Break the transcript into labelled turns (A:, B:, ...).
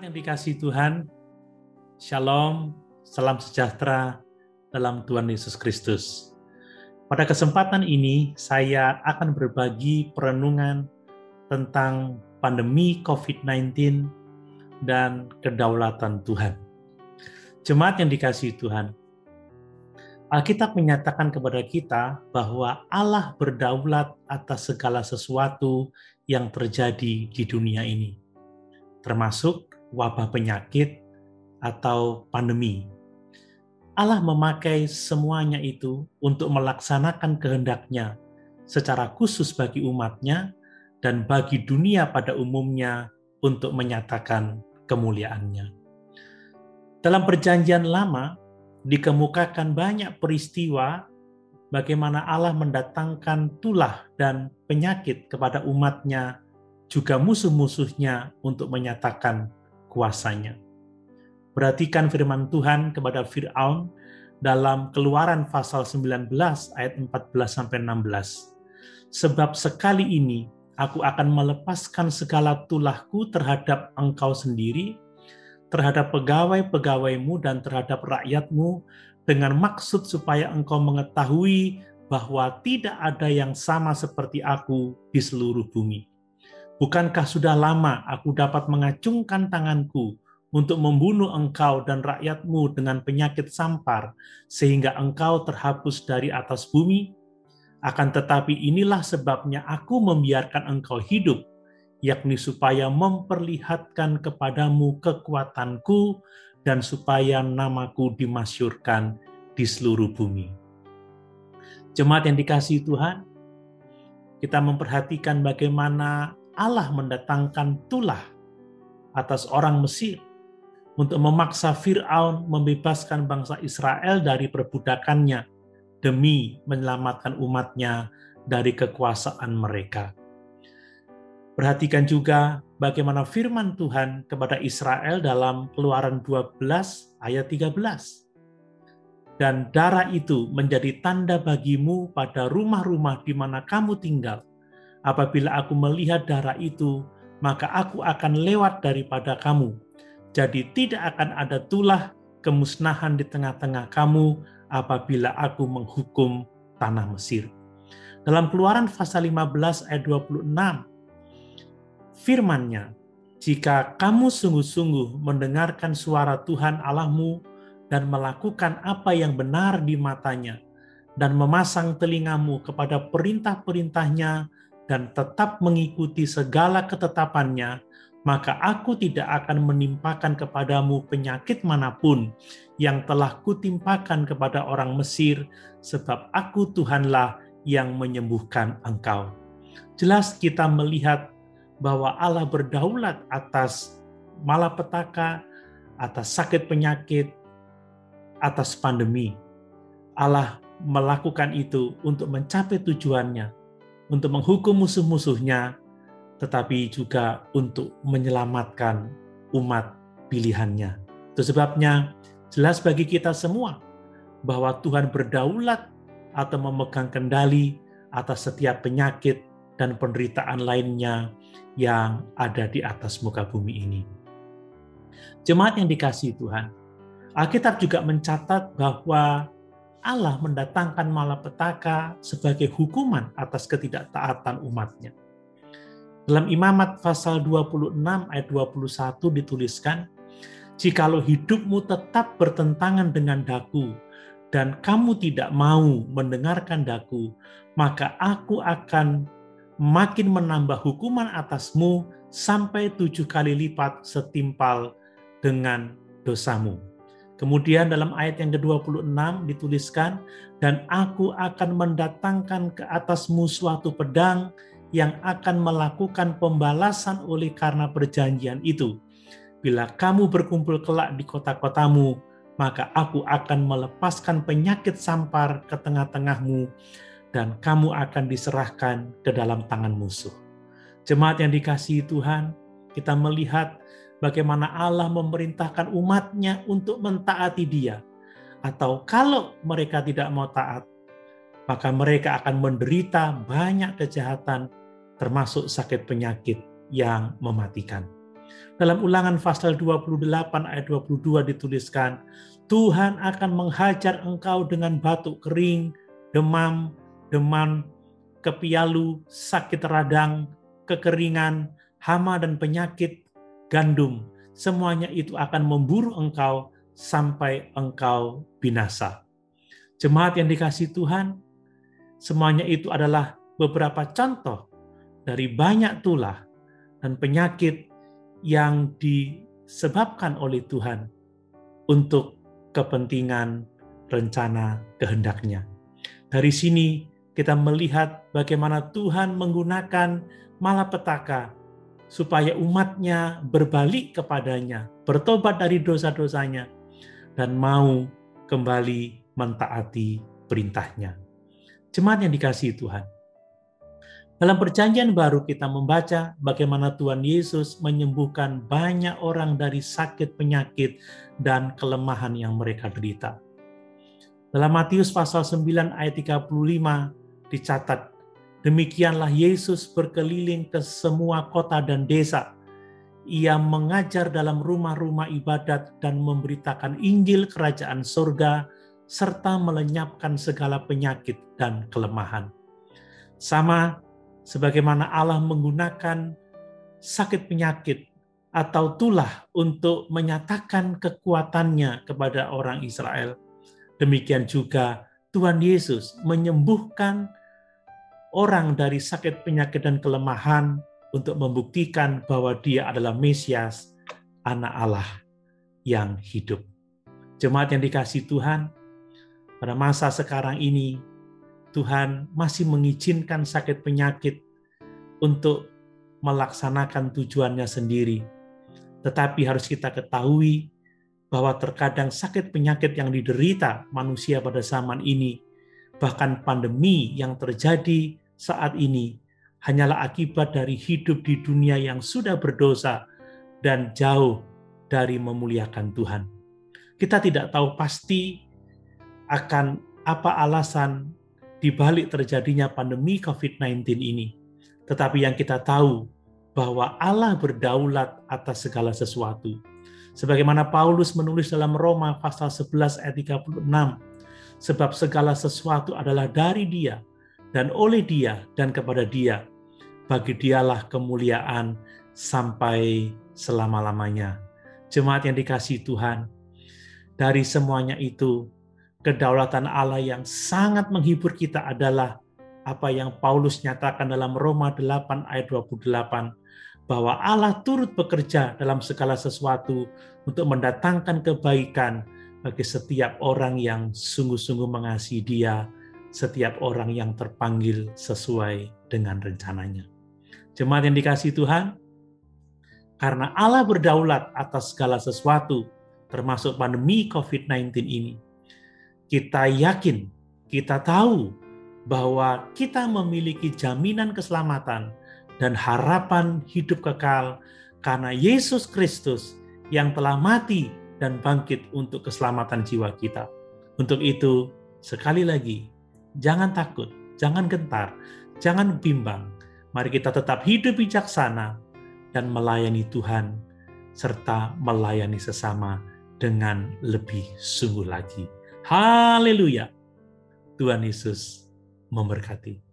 A: Jemaat yang dikasihi Tuhan, Shalom, salam sejahtera dalam Tuhan Yesus Kristus. Pada kesempatan ini, saya akan berbagi perenungan tentang pandemi COVID-19 dan kedaulatan Tuhan. Jemaat yang dikasihi Tuhan, Alkitab menyatakan kepada kita bahwa Allah berdaulat atas segala sesuatu yang terjadi di dunia ini, termasuk wabah penyakit atau pandemi. Allah memakai semuanya itu untuk melaksanakan kehendak-Nya secara khusus bagi umat-Nya dan bagi dunia pada umumnya untuk menyatakan kemuliaan-Nya. Dalam Perjanjian Lama dikemukakan banyak peristiwa bagaimana Allah mendatangkan tulah dan penyakit kepada umat-Nya, juga musuh-musuhnya untuk menyatakan kuasanya. Perhatikan firman Tuhan kepada Fir'aun dalam Keluaran pasal 19 ayat 14-16. Sebab sekali ini aku akan melepaskan segala tulahku terhadap engkau sendiri, terhadap pegawai-pegawaimu dan terhadap rakyatmu, dengan maksud supaya engkau mengetahui bahwa tidak ada yang sama seperti aku di seluruh bumi. Bukankah sudah lama aku dapat mengacungkan tanganku untuk membunuh engkau dan rakyatmu dengan penyakit sampar, sehingga engkau terhapus dari atas bumi? Akan tetapi inilah sebabnya aku membiarkan engkau hidup, yakni supaya memperlihatkan kepadamu kekuatanku dan supaya namaku dimasyhurkan di seluruh bumi. Jemaat yang dikasihi Tuhan, kita memperhatikan bagaimana Allah mendatangkan tulah atas orang Mesir untuk memaksa Fir'aun membebaskan bangsa Israel dari perbudakannya demi menyelamatkan umat-Nya dari kekuasaan mereka. Perhatikan juga bagaimana firman Tuhan kepada Israel dalam Keluaran 12 ayat 13. Dan darah itu menjadi tanda bagimu pada rumah-rumah di mana kamu tinggal. Apabila aku melihat darah itu, maka aku akan lewat daripada kamu. Jadi tidak akan ada tulah kemusnahan di tengah-tengah kamu apabila aku menghukum tanah Mesir. Dalam Keluaran pasal 15 ayat 26, firman-Nya, jika kamu sungguh-sungguh mendengarkan suara Tuhan Allahmu dan melakukan apa yang benar di matanya, dan memasang telingamu kepada perintah-perintahnya, dan tetap mengikuti segala ketetapannya, maka aku tidak akan menimpakan kepadamu penyakit manapun yang telah kutimpakan kepada orang Mesir, sebab aku Tuhanlah yang menyembuhkan engkau. Jelas kita melihat bahwa Allah berdaulat atas malapetaka, atas sakit penyakit, atas pandemi. Allah melakukan itu untuk mencapai tujuannya, untuk menghukum musuh-musuhnya, tetapi juga untuk menyelamatkan umat pilihannya. Itu sebabnya jelas bagi kita semua bahwa Tuhan berdaulat atau memegang kendali atas setiap penyakit dan penderitaan lainnya yang ada di atas muka bumi ini. Jemaat yang dikasihi Tuhan, Alkitab juga mencatat bahwa Allah mendatangkan malapetaka sebagai hukuman atas ketidaktaatan umat-Nya. Dalam Imamat pasal 26 ayat 21 dituliskan, jikalau hidupmu tetap bertentangan dengan daku, dan kamu tidak mau mendengarkan daku, maka aku akan makin menambah hukuman atasmu sampai 7 kali lipat setimpal dengan dosamu. Kemudian dalam ayat yang ke-26 dituliskan, dan aku akan mendatangkan ke atasmu suatu pedang yang akan melakukan pembalasan oleh karena perjanjian itu. Bila kamu berkumpul kelak di kota-kotamu, maka aku akan melepaskan penyakit sampar ke tengah-tengahmu, dan kamu akan diserahkan ke dalam tangan musuh. Jemaat yang dikasihi Tuhan, kita melihat bagaimana Allah memerintahkan umat-Nya untuk mentaati Dia. Atau kalau mereka tidak mau taat, maka mereka akan menderita banyak kejahatan, termasuk sakit penyakit yang mematikan. Dalam Ulangan pasal 28 ayat 22 dituliskan, Tuhan akan menghajar engkau dengan batuk kering, demam, kepialu, sakit radang, kekeringan, hama dan penyakit, gandum. Semuanya itu akan memburu engkau sampai engkau binasa. Jemaat yang dikasihi Tuhan, semuanya itu adalah beberapa contoh dari banyak tulah dan penyakit yang disebabkan oleh Tuhan untuk kepentingan rencana kehendak-Nya. Dari sini kita melihat bagaimana Tuhan menggunakan malapetaka supaya umat-Nya berbalik kepadanya, bertobat dari dosa-dosanya, dan mau kembali mentaati perintah-Nya. Jemaat yang dikasihi Tuhan, dalam Perjanjian Baru kita membaca bagaimana Tuhan Yesus menyembuhkan banyak orang dari sakit, penyakit, dan kelemahan yang mereka derita. Dalam Matius pasal 9 ayat 35 dicatat, demikianlah Yesus berkeliling ke semua kota dan desa. Ia mengajar dalam rumah-rumah ibadat dan memberitakan Injil Kerajaan Surga, serta melenyapkan segala penyakit dan kelemahan. Sama sebagaimana Allah menggunakan sakit penyakit atau tulah untuk menyatakan kekuatannya kepada orang Israel, demikian juga Tuhan Yesus menyembuhkan orang dari sakit penyakit dan kelemahan untuk membuktikan bahwa Dia adalah Mesias, Anak Allah yang hidup. Jemaat yang dikasihi Tuhan, pada masa sekarang ini Tuhan masih mengizinkan sakit penyakit untuk melaksanakan tujuannya sendiri. Tetapi harus kita ketahui bahwa terkadang sakit penyakit yang diderita manusia pada zaman ini, bahkan pandemi yang terjadi saat ini, hanyalah akibat dari hidup di dunia yang sudah berdosa dan jauh dari memuliakan Tuhan. Kita tidak tahu pasti akan apa alasan di balik terjadinya pandemi COVID-19 ini. Tetapi yang kita tahu bahwa Allah berdaulat atas segala sesuatu. Sebagaimana Paulus menulis dalam Roma pasal 11 ayat 36, sebab segala sesuatu adalah dari Dia, dan oleh Dia, dan kepada Dia. Bagi Dialah kemuliaan sampai selama-lamanya. Jemaat yang dikasihi Tuhan, dari semuanya itu, kedaulatan Allah yang sangat menghibur kita adalah apa yang Paulus nyatakan dalam Roma 8 ayat 28, bahwa Allah turut bekerja dalam segala sesuatu untuk mendatangkan kebaikan bagi setiap orang yang sungguh-sungguh mengasihi Dia, setiap orang yang terpanggil sesuai dengan rencananya. Jemaat yang dikasihi Tuhan, karena Allah berdaulat atas segala sesuatu, termasuk pandemi COVID-19 ini, kita yakin, kita tahu bahwa kita memiliki jaminan keselamatan dan harapan hidup kekal karena Yesus Kristus yang telah mati dan bangkit untuk keselamatan jiwa kita. Untuk itu, sekali lagi, jangan takut, jangan gentar, jangan bimbang. Mari kita tetap hidup bijaksana dan melayani Tuhan, serta melayani sesama dengan lebih sungguh lagi. Haleluya. Tuhan Yesus memberkati.